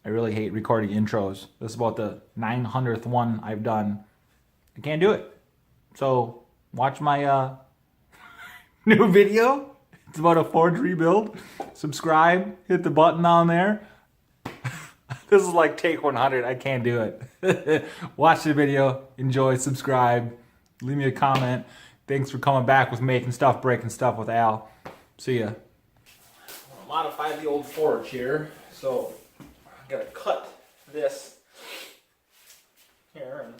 I really hate recording intros. This is about the 900th one I've done. I can't do it. So watch my new video. It's about a forge rebuild. Subscribe, hit the button down there. This is like take 100. I can't do it. Watch the video, enjoy, subscribe, leave me a comment. Thanks for coming back with making stuff, breaking stuff with Al. See ya. I'll modify the old forge here. So I'm gonna cut this here and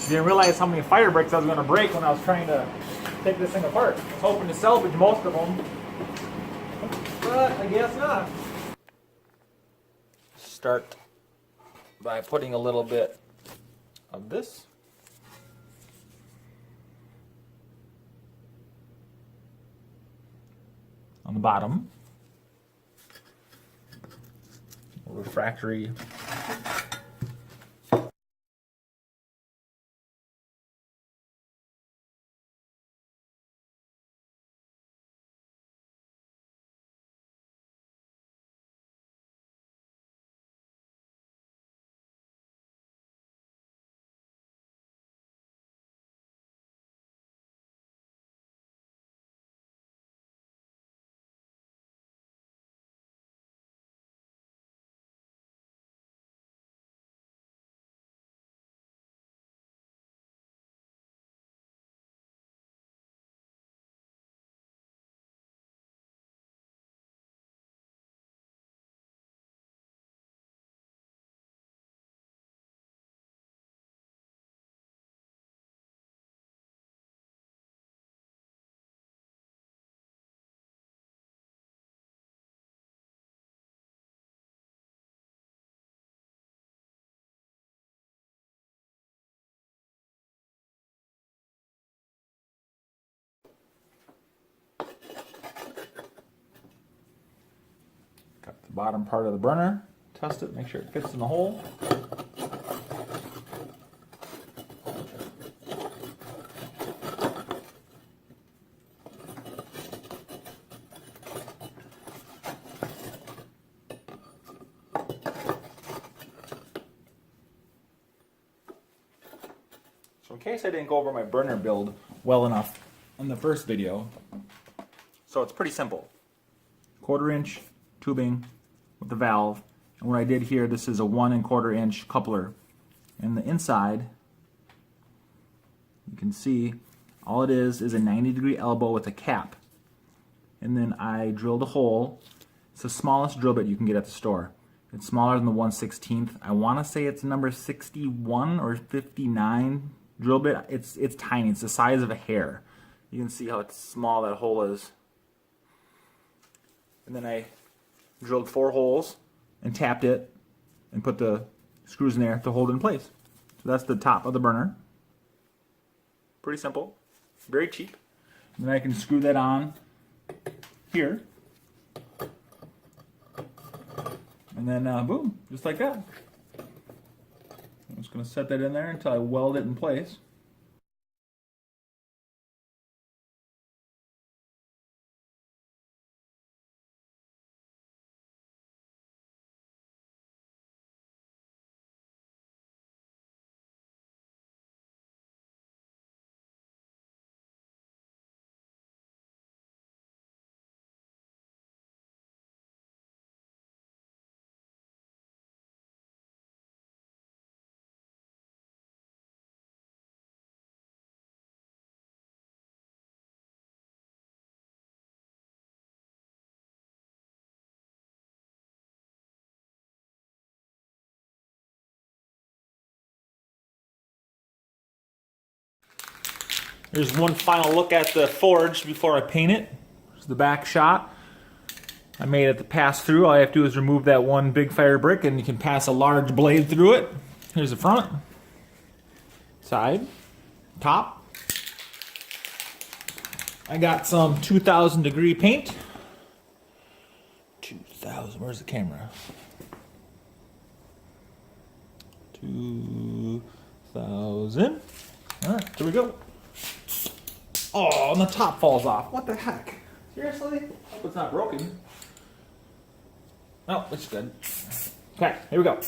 Didn't realize how many fire bricks I was going to break when I was trying to take this thing apart. I was hoping to salvage most of them, but I guess not. Start by putting a little bit of this. On the bottom. Refractory. Got the bottom part of the burner. Test it, make sure it fits in the hole. So in case I didn't go over my burner build well enough in the first video, so it's pretty simple. 1/4 inch tubing with the valve, and what I did here, this is a 1 1/4 inch coupler. And the inside, you can see, all it is a 90-degree elbow with a cap. And then I drilled a hole. It's the smallest drill bit you can get at the store. It's smaller than the 1/16. I want to say it's number 61 or 59 drill bit. It's tiny. It's the size of a hair. You can see how it's small that hole is. And then I drilled 4 holes and tapped it and put the screws in there to hold it in place. So that's the top of the burner. Pretty simple, very cheap. And then I can screw that on here. And then boom, just like that. I'm just going to set that in there until I weld it in place. Here's one final look at the forge before I paint it. Here's the back shot. I made it to pass through. All I have to do is remove that one big fire brick and you can pass a large blade through it. Here's the front, side, top. I got some 2000 degree paint. 2000, where's the camera? 2000. All right, here we go. Oh, and the top falls off. What the heck? Seriously? Hope it's not broken. Oh, it's good. Okay, here we go.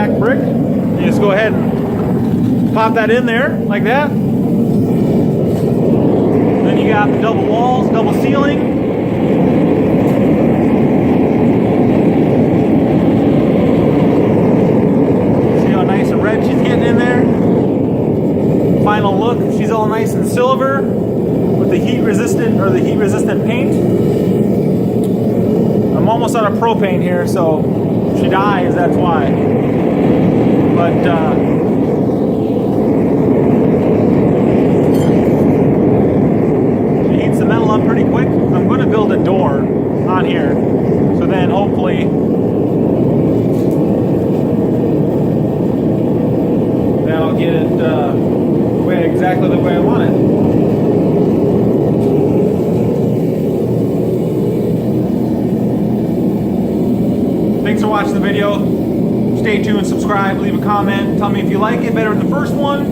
black brick. You just go ahead and pop that in there like that. Then you got the double walls, double ceiling. See how nice and red she's getting in there. Final look, she's all nice and silver with the heat resistant paint. I'm almost out of propane here, so if she dies, that's why. But she heats the metal up pretty quick. I'm going to build a door on here, so then hopefully that'll get it exactly the way I want it. Thanks for watching the video. Stay tuned, subscribe, leave a comment. Tell me if you like it better than the first one.